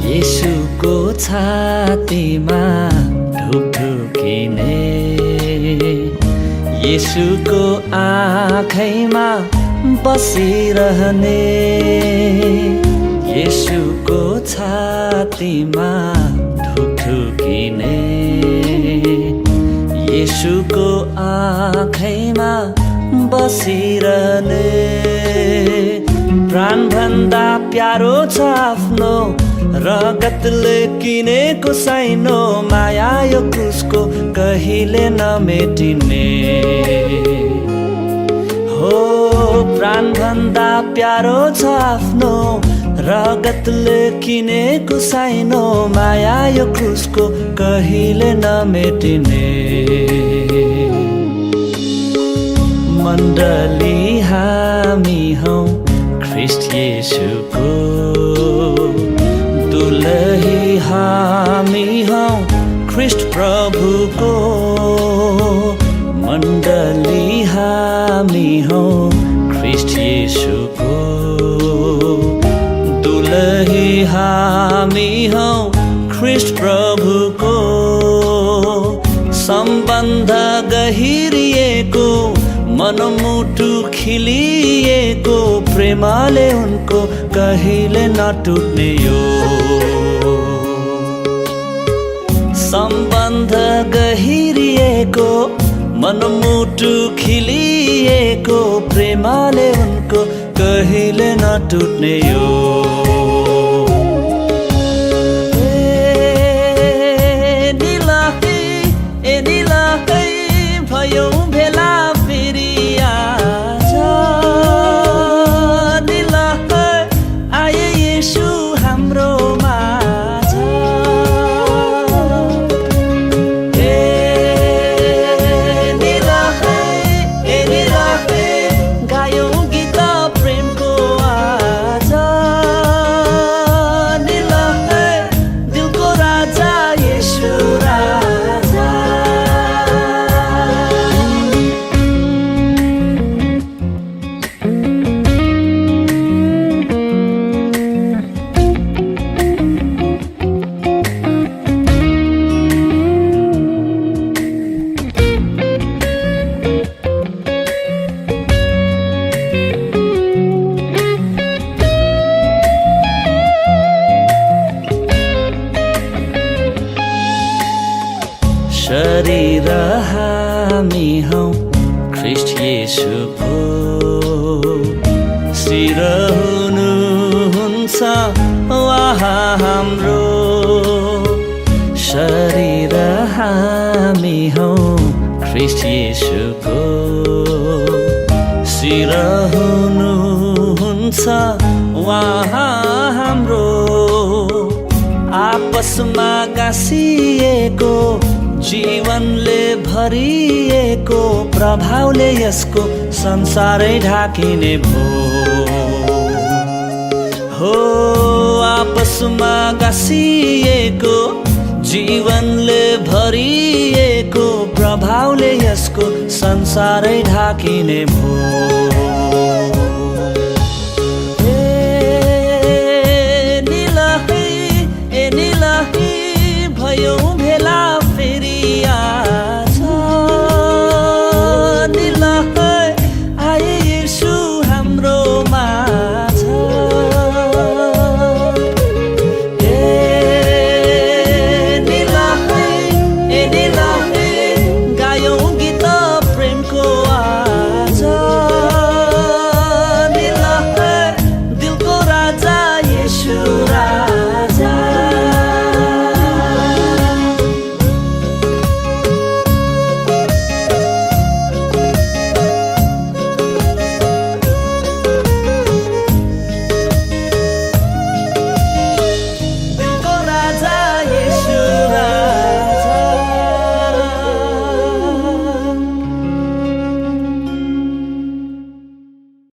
येशूको छातीमा ढुकढुकिने येशूको आँखैमा बसिरहने येशूको छातीमा ढुकढुकिने येशूको आँखैमा बसिरहने प्राणभन्दा प्यारो छ आफ्नो रगतले किनेको साइनो माया यो क्रुसको कहिले नमेटिने हो प्राणभन्दा प्यारो छ आफ्नो रगतले किनेको साइनो माया यो क्रुसको कहिले नमेटिने मण्डली हामी हौ ख्रिस्ट येशूको दुलही हामी हौ ख्रिस्ट प्रभुको मण्डली हामी हौ ख्रिस्ट येशूको दुलही हामी हौ ख्रिस्ट प्रभुको सम्बन्ध गहिरिएको मनमुटु खिलिएको प्रेमले उनको कहिले नटुट्ने यो सम्बन्ध गहिरिएको मनमुटु खिलिएको प्रेमले उनको कहिले नटुट्ने यो भयो भेला फेरि आज आए येशू हाम्रो माझ गायौँ गीत प्रेमको आज दिलको राजा येशू राजा शरीर हामी हौ ख्रिस्ट येशूको शिर हुनुहुन्छ उहाँ हाम्रो शरीर हामी हौ ख्रिस्ट येशूको शिर हुनुहुन्छ उहाँ हाम्रो आपसमा गाँसिएको जीवनले भरिएको प्रभावले यसको संसारै ढाकिने भो हो आपसमा गाँसिएको जीवनले भरिएको प्रभावले यसको संसारै ढाकिने भो ए निलही भयो